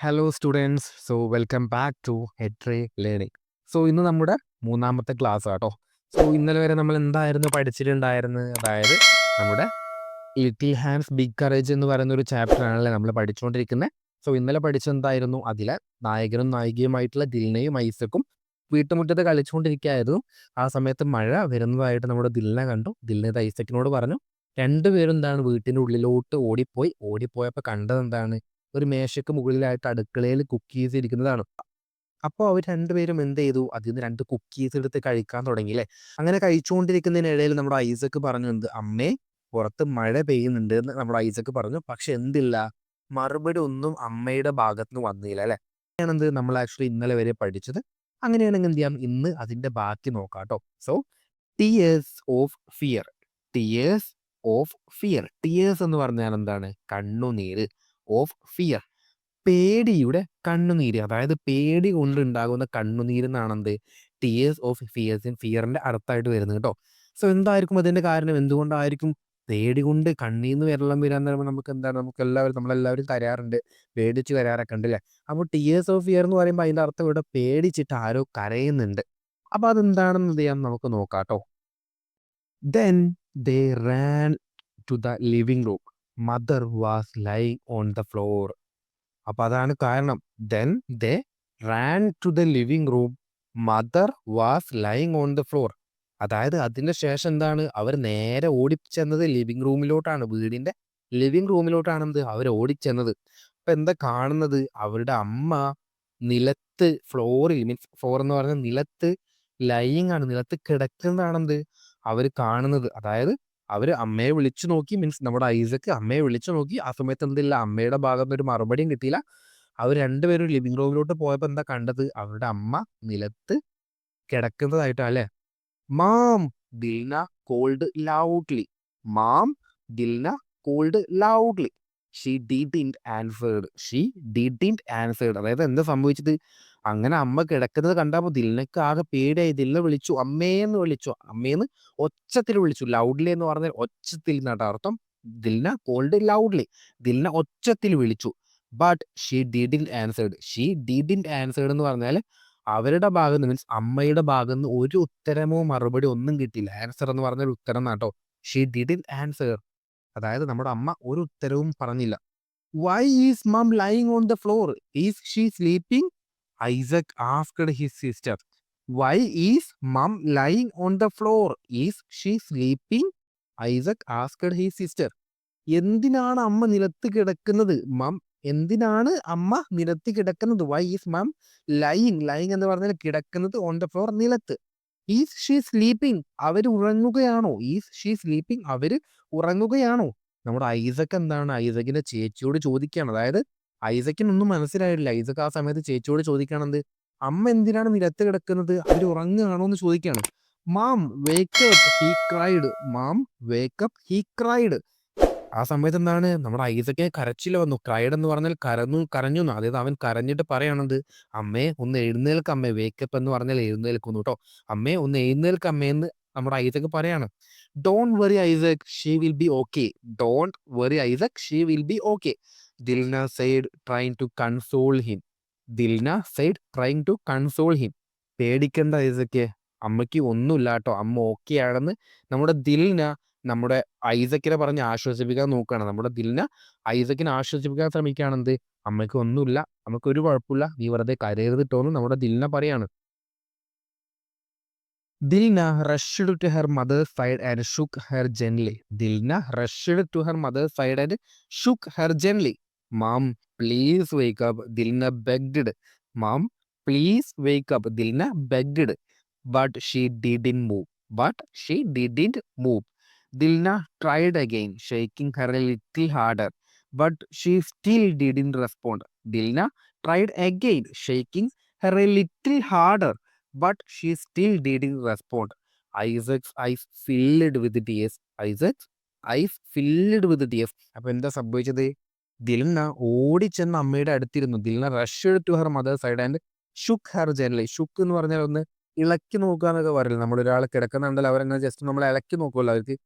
Hello students. Welcome back to ഹെട്രേ learning. ഇന്ന് നമ്മുടെ മൂന്നാമത്തെ ക്ലാസ് ആട്ടോ. ഇന്നലെ വരെ നമ്മൾ എന്തായിരുന്നു പഠിച്ചിട്ടുണ്ടായിരുന്നത്? അതായത് നമ്മുടെ ലിറ്റിൽ ഹാൻഡ്സ് ബിഗ് കറേജ് എന്ന് പറയുന്ന ഒരു ചാപ്റ്റർ ആണല്ലേ നമ്മൾ പഠിച്ചുകൊണ്ടിരിക്കുന്നത്. ഇന്നലെ പഠിച്ചെന്തായിരുന്നു? അതിലെ നായകനും നായികയുമായിട്ടുള്ള ദിൽനയും ഐസക്കും വീട്ടുമുറ്റത്ത് കളിച്ചുകൊണ്ടിരിക്കുകയായിരുന്നു. ആ സമയത്ത് മഴ വരുന്നതായിട്ട് നമ്മുടെ ദിൽന കണ്ടു. ദിൽന ഇത് ഐസക്കിനോട് പറഞ്ഞു. രണ്ടുപേരും എന്താണ് വീട്ടിൻ്റെ ഉള്ളിലോട്ട് ഓടിപ്പോയപ്പോൾ കണ്ടത് എന്താണ്? ഒരു മേശയ്ക്ക് മുകളിലായിട്ട് അടുക്കളയിൽ കുക്കീസ് ഇരിക്കുന്നതാണ്. അപ്പോൾ അവർ രണ്ടുപേരും എന്ത് ചെയ്തു? അതിൽ നിന്ന് 2 കുക്കീസ് എടുത്ത് കഴിക്കാൻ തുടങ്ങി അല്ലേ. അങ്ങനെ കഴിച്ചുകൊണ്ടിരിക്കുന്നതിനിടയിൽ നമ്മുടെ ഐസക്ക് പറഞ്ഞു എന്ത്? അമ്മേ, പുറത്ത് മഴ പെയ്യുന്നുണ്ട് എന്ന് നമ്മുടെ ഐസക്ക് പറഞ്ഞു. പക്ഷെ എന്തില്ല, മറുപടി ഒന്നും അമ്മയുടെ ഭാഗത്ത് നിന്ന് വന്നില്ല അല്ലേ. അങ്ങനെയാണെന്ത് നമ്മൾ ആക്ച്വലി ഇന്നലെ വരെ പഠിച്ചത്. അങ്ങനെയാണെങ്കിൽ എന്ത് ചെയ്യാം, ഇന്ന് അതിന്റെ ബാക്കി നോക്കാം കേട്ടോ. Tears of fear. Tears of fear. Tears എന്ന് പറഞ്ഞാൽ എന്താണ്? കണ്ണുനീര്. ഓഫ് ഫിയർ, പേടിയുടെ കണ്ണുനീര്. അതായത് പേടി കൊണ്ടുണ്ടാകുന്ന കണ്ണുനീര് എന്നാണെന്ത്? ടിയേഴ്സ് ഓഫ് ഫിയറിന്റെ അർത്ഥമായിട്ട് വരുന്നത് കേട്ടോ. എന്തായിരിക്കും അതിന്റെ കാരണം? എന്തുകൊണ്ടായിരിക്കും പേടി കൊണ്ട് കണ്ണീന്ന് വെള്ളം വരാന്ന് പറയുമ്പോൾ നമുക്ക് എന്താണ്, നമ്മളെല്ലാവരും കരയാറുണ്ട്, പേടിച്ച് കരയാറൊക്കെ ഉണ്ട് അല്ലേ. അപ്പോൾ ടിയേഴ്സ് ഓഫ് ഫിയർ എന്ന് പറയുമ്പോൾ അതിന്റെ അർത്ഥം ഇവിടെ പേടിച്ചിട്ട് ആരോ കരയുന്നുണ്ട്. അപ്പൊ അതെന്താണെന്ന് ചെയ്യാം നമുക്ക് നോക്കാം കേട്ടോ. Then they ran to the living room. Mother was lying on the floor. അപ്പൊ അതാണ് കാരണം. Then they ran to the living room. Mother was lying on the floor. അതായത് അതിന്റെ ശേഷം എന്താണ്? അവർ നേരെ ഓടിച്ചെന്നത് ലിവിംഗ് റൂമിലോട്ടാണ്. വീടിന്റെ ലിവിംഗ് റൂമിലോട്ടാണ് അവർ ഓടിച്ചെന്നത്. അപ്പൊ എന്താ കാണുന്നത്? അവരുടെ അമ്മ നിലത്ത്, ഫ്ലോറിൽ, മീൻസ് ഫ്ലോർ എന്ന് പറഞ്ഞാൽ നിലത്ത് ലൈയിങ് ആണ്, നിലത്ത് കിടക്കുന്നതാണെന്ത് അവർ കാണുന്നത്. അതായത് അവര് അമ്മയെ വിളിച്ചു നോക്കി, മീൻസ് നമ്മുടെ ഐസക്ക് അമ്മയെ വിളിച്ചു നോക്കി. ആ സമയത്ത് എന്തില്ല, അമ്മയുടെ ഭാഗത്ത് നിന്ന് ഒരു മറുപടിയും കിട്ടിയില്ല. അവർ രണ്ടുപേരും ലിവിംഗ് റൂമിലോട്ട് പോയപ്പോൾ എന്താ കണ്ടത്? അവരുടെ അമ്മ നിലത്ത് കിടക്കുന്നതായിട്ടാ അല്ലെ. Ma'am, Dilna called loudly. Ma'am, Dilna called loudly. She didn't answered. She didn't answered. അതായത് എന്താ സംഭവിച്ചത്? അങ്ങനെ അമ്മ കിടക്കുന്നത് കണ്ടപ്പോൾ ദിൽനക്ക് ആകെ പേടിയായി. ദിൽന വിളിച്ചു, അമ്മേന്ന് വിളിച്ചു. അമ്മേന്ന് ഒച്ചത്തിൽ വിളിച്ചു. ലൗഡ്ലി എന്ന് പറഞ്ഞാൽ ഒച്ചത്തിൽ എന്നാട്ടോ അർത്ഥം. Dilna called loudly. ദിൽന ഒച്ചത്തിൽ വിളിച്ചു. But she didn't answered. She didn't answered എന്ന് പറഞ്ഞാൽ അവരുടെ ഭാഗത്ത് നിന്ന്, മീൻസ് അമ്മയുടെ ഭാഗത്ത് നിന്ന് ഒരു ഉത്തരമോ മറുപടി ഒന്നും കിട്ടിയില്ല. ആൻസർ എന്ന് പറഞ്ഞ ഒരു ഉത്തരം എന്നാട്ടോ. She didn't answer. അതായത് നമ്മുടെ അമ്മ ഒരു ഉത്തരവും പറഞ്ഞില്ല. Why is mum lying on the floor? Is she sleeping? Isaac asked his sister. Why is mum lying on the floor? Is she sleeping? Isaac asked his sister. എന്തിനാണ് അമ്മ നിലത്ത് കിടക്കുന്നത്? മം, എന്തിനാണ് അമ്മ നിലത്ത് കിടക്കുന്നത്? വൈ ഈസ് മം ലൈയിങ് എന്ന് പറഞ്ഞാൽ കിടക്കുന്നത്, ഓൺ ദ ഫ്ലോർ, നിലത്ത്. Is she sleeping? അവർ ഉറങ്ങുകയാണോ? Is she sleeping? അവര് ഉറങ്ങുകയാണോ? നമ്മുടെ ഐസക് എന്താണ്, ഐസക്കിന്റെ ചേച്ചിയോട് ചോദിക്കുകയാണ്. അതായത് ഐസക്കിനൊന്നും മനസ്സിലായിട്ടില്ല. ഐസക് ആ സമയത്ത് ചേച്ചിയോട് ചോദിക്കുകയാണെന്ത്? അമ്മ എന്തിനാണ് നിലത്ത് കിടക്കുന്നത്? അവർ ഉറങ്ങുകയാണോ എന്ന് ചോദിക്കുകയാണ്. Ma'am wake up he cried. Ma'am wake up he cried. ആ സമയത്ത് എന്താണ്, നമ്മുടെ ഐസക്കിന് കരച്ചിൽ വന്നു. ക്രൈഡ് എന്ന് പറഞ്ഞാൽ കരഞ്ഞു എന്ന്. അതായത് അവൻ കരഞ്ഞിട്ട് പറയാണത്, അമ്മേ ഒന്ന് എഴുന്നേൽക്ക് അമ്മേ. വേക്കപ്പ് എന്ന് പറഞ്ഞാൽ എഴുന്നേൽക്കുന്നു കേട്ടോ. അമ്മേ ഒന്ന് എഴുന്നേൽക്ക് അമ്മേ എന്ന് നമ്മുടെ ഐസക് പറയാണ്. Don't worry Isaac, she will be okay. Don't worry Isaac, she will be okay. Dilna said, trying to console him. Dilna said, trying to console him. പേടിക്കണ്ട ഐസക്ക്, അമ്മയ്ക്ക് ഒന്നുമില്ല കേട്ടോ, അമ്മ ഓക്കെ ആണെന്ന് നമ്മുടെ ദിൽന നമ്മുടെ ഐസക്കിനെ പറഞ്ഞ് ആശ്വസിപ്പിക്കാൻ നോക്കുകയാണ്. നമ്മുടെ ദിൽന ഐസക്കിനെ ആശ്വസിപ്പിക്കാൻ ശ്രമിക്കുകയാണെന്ത്? അമ്മയ്ക്ക് ഒന്നുമില്ല, നമുക്ക് ഒരു കുഴപ്പമില്ല, നീ വെറുതെ കരയരുതിട്ടോ എന്ന് നമ്മുടെ ദിൽന പറയാണ്. Dilna rushed to her mother's side and shook her gently. Dilna rushed to her mother's side and shook her gently. Mum please wake up, Dilna begged. Mum please wake up, Dilna begged. But she didn't move. But she didn't move. Dilna tried again, shaking her a little harder, but she still didn't respond. Dilna tried again, shaking her a little harder, but she still didn't respond. Isaac's eyes filled with tears. Isaac's eyes filled with tears. അപ്പൊ എന്താ സംഭവിച്ചത്? ദിൽന ഓടിച്ചെന്ന് അമ്മയുടെ അടുത്തിരുന്നു. Dilna rushed to her mother side and shook her gently. Shook എന്ന് പറഞ്ഞാൽ ഒന്ന് ഇളക്കി നോക്കുക എന്നൊക്കെ പറയില്ല. നമ്മളൊരാൾ കിടക്കുന്നുണ്ടല്ലോ, അവരെങ്ങനെ ജസ്റ്റ് നമ്മൾ ഇളക്കി നോക്കുമല്ലോ, അവർക്ക്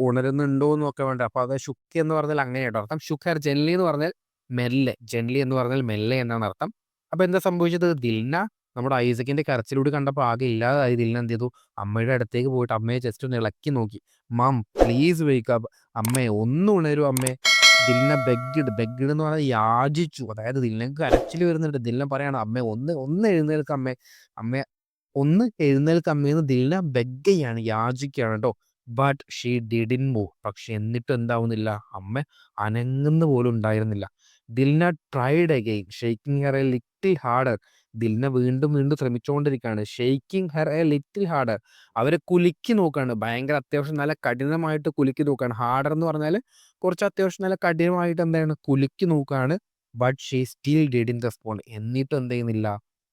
ഉണരുന്നുണ്ടോ എന്ന് നോക്കാൻ വേണ്ടി. അപ്പൊ അത് ഷുക്ക് എന്ന് പറഞ്ഞാൽ അങ്ങനെ കേട്ടോ അർത്ഥം. ഷുക്ക് ഹെർ ജെന്റ്ലി എന്ന് പറഞ്ഞാൽ മെല്ലെ, ജെന്റ്ലി എന്ന് പറഞ്ഞാൽ മെല്ലെ എന്നാണ് അർത്ഥം. അപ്പോൾ എന്താ സംഭവിച്ചത്? ദിൽന നമ്മുടെ ഐസക്കിന്റെ കരച്ചിലൂടെ കണ്ടപ്പോൾ ആകെ ഇല്ലാതായി. ദിൽന എന്ത് ചെയ്തു? അമ്മയുടെ അടുത്തേക്ക് പോയിട്ട് അമ്മയെ ജസ്റ്റ് ഒന്ന് ഇളക്കി നോക്കി. "മം പ്ലീസ് വേക്ക് അപ്പ്. അമ്മേ ഒന്ന് ഉണരൂ അമ്മേ." ദിൽന ബെഗ്ഗിഡ്, ബെഗ്ഗിഡ് എന്ന് പറഞ്ഞാൽ യാചിച്ചു. അതായത് ദിൽനക്ക് കരച്ചിൽ വരുന്നുണ്ട്. ദിൽന പറയാണ്, "അമ്മേ ഒന്ന് ഒന്ന് എഴുന്നേൽക്ക് അമ്മേ. അമ്മേ ഒന്ന് എഴുന്നേൽക്ക് അമ്മേന്ന്" ദിൽന ബെഗ് ചെയ്യാണ്, യാചിക്കുകയാണ് ട്ടോ. But she didn't move. പക്ഷെ എന്നിട്ടും എന്താവുന്നില്ല? അമ്മ അനങ്ങുന്ന പോലും ഉണ്ടായിരുന്നില്ല. Dilna tried again shaking her a little harder. Dilna വീണ്ടും വീണ്ടും ശ്രമിച്ചുകൊണ്ടിരിക്കുകയാണ്. Shaking her a little harder. അവരെ കുലുക്കി നോക്കുകയാണ്. ഭയങ്കര അത്യാവശ്യം നല്ല കഠിനമായിട്ട് കുലുക്കി നോക്കുകയാണ്. ഹാർഡർ എന്ന് പറഞ്ഞാൽ കുറച്ച് അത്യാവശ്യം നല്ല കഠിനമായിട്ട് എന്താണ് കുലുക്കി നോക്കുകയാണ്. But she still didn't respond. എന്നിട്ടും എന്ത് ചെയ്യുന്നില്ല?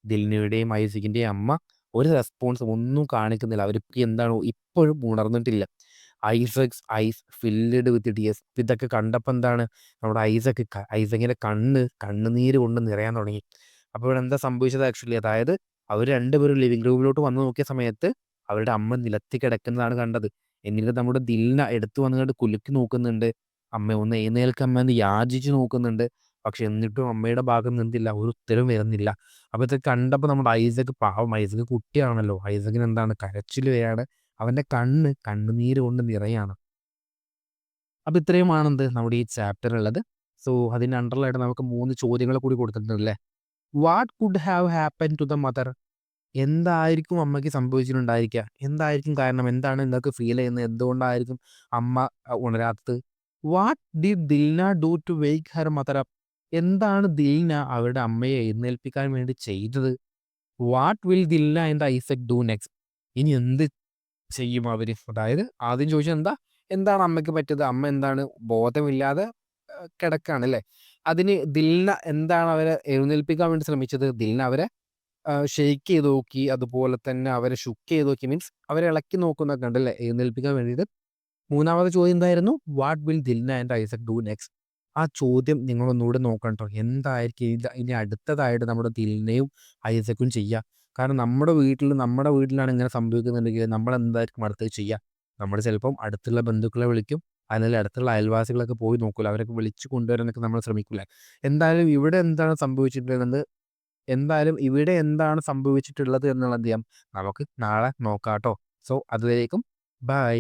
ദിൽനയുടെയും ഐസക്കിന്റെയും അമ്മ ഒരു റെസ്പോൺസും ഒന്നും കാണിക്കുന്നില്ല. അവർക്ക് എന്താണ് ഇപ്പോഴും ഉണർന്നിട്ടില്ല. Isaac's eyes filled with tears. ഇതൊക്കെ കണ്ടപ്പോൾ എന്താണ് നമ്മുടെ ഐസക്കിന്റെ കണ്ണുനീര് കൊണ്ട് നിറയാൻ തുടങ്ങി. അപ്പോൾ ഇവിടെ എന്താ സംഭവിച്ചത് ആക്ച്വലി? അതായത് അവർ രണ്ടുപേരും ലിവിംഗ് റൂമിലോട്ട് വന്ന് നോക്കിയ സമയത്ത് അവരുടെ അമ്മ നിലത്തി കിടക്കുന്നതാണ് കണ്ടത്. എന്നിട്ട് നമ്മുടെ ദിൽന എടുത്തു വന്നുകൊണ്ട് കുലുക്കി നോക്കുന്നുണ്ട്. അമ്മ ഒന്ന് എഴുന്നേൽക്ക് അമ്മ എന്ന് യാചിച്ച് നോക്കുന്നുണ്ട്. പക്ഷെ എന്നിട്ടും അമ്മയുടെ ഭാഗം നിന്നില്ല. ഒരു ഉത്തരവും വരുന്നില്ല. അപ്പോൾ ഇത് കണ്ടപ്പോൾ നമ്മുടെ ഐസക്, പാവം ഐസക് കുട്ടിയാണല്ലോ. ഐസക്കിന് എന്താണ് കരച്ചിൽ വരികയാണ്. അവൻ്റെ കണ്ണുനീര് കൊണ്ട് നിറയാണ്. അപ്പോൾ ഇത്രയുമാണ് നമ്മുടെ ഈ ചാപ്റ്ററുള്ളത്. സോ അതിൻ്റെ അണ്ടറിലായിട്ട് നമുക്ക് 3 ചോദ്യങ്ങൾ കൂടി കൊടുത്തിട്ടുണ്ടല്ലേ. What could have happen to the mother? എന്തായിരിക്കും അമ്മയ്ക്ക് സംഭവിച്ചിട്ടുണ്ടായിരിക്കുക? എന്തായിരിക്കും കാരണം? എന്താണ് നിങ്ങൾക്ക് ഫീൽ ചെയ്യുന്നത്? എന്തുകൊണ്ടായിരിക്കും അമ്മ ഉണരാത്തത്? What did Dilna do to wake her mother up? എന്താണ് ദിൽന അവരുടെ അമ്മയെ എഴുന്നേൽപ്പിക്കാൻ വേണ്ടി ചെയ്തത്? What will Dilna and Isaac do next? ഇനി എന്ത് ചെയ്യും അവര്? അതായത് ആദ്യം ചോദിച്ചത് എന്താണ് അമ്മയ്ക്ക് പറ്റിയത്? അമ്മ എന്താണ് ബോധമില്ലാതെ കിടക്കാണ് അല്ലേ? അതിന് ദിൽന എന്താണ് അവരെ എഴുന്നേൽപ്പിക്കാൻ വേണ്ടി ശ്രമിച്ചത്? ദിൽന അവരെ ഷെയ്ക്ക് ചെയ്ത് നോക്കി. അതുപോലെ തന്നെ അവരെ ഷുക്ക് ചെയ്ത് നോക്കി. മീൻസ് അവരെ ഇളക്കി നോക്കുന്നൊക്കെ ഉണ്ടല്ലേ എഴുന്നേൽപ്പിക്കാൻ വേണ്ടിയിട്ട്. മൂന്നാമത്തെ ചോദ്യം എന്തായിരുന്നു? What will Dilna and Isaac do next? ആ ചോദ്യം നിങ്ങളൊന്നുകൂടെ നോക്കണം ട്ടോ. എന്തായിരിക്കും ഇനി അടുത്തതായിട്ട് നമ്മുടെ ദിൽനയും ഐസക്കും ചെയ്യുക? കാരണം നമ്മുടെ വീട്ടിലാണ് ഇങ്ങനെ സംഭവിക്കുന്നുണ്ടെങ്കിൽ നമ്മളെന്തായിരിക്കും അടുത്തത് ചെയ്യുക? നമ്മൾ ചിലപ്പം അടുത്തുള്ള ബന്ധുക്കളെ വിളിക്കും. അല്ലെങ്കിൽ അടുത്തുള്ള അയൽവാസികളൊക്കെ പോയി നോക്കൂല. അവരൊക്കെ വിളിച്ച് കൊണ്ടുവരാനൊക്കെ നമ്മൾ ശ്രമിക്കൂലേ. എന്തായാലും ഇവിടെ എന്താണ് സംഭവിച്ചിട്ടുള്ളത് ഇവിടെ എന്താണ് സംഭവിച്ചിട്ടുള്ളത് എന്നുള്ളത് നമുക്ക് നാളെ നോക്കാം ട്ടോ. സോ അതുവരേക്കും ബൈ.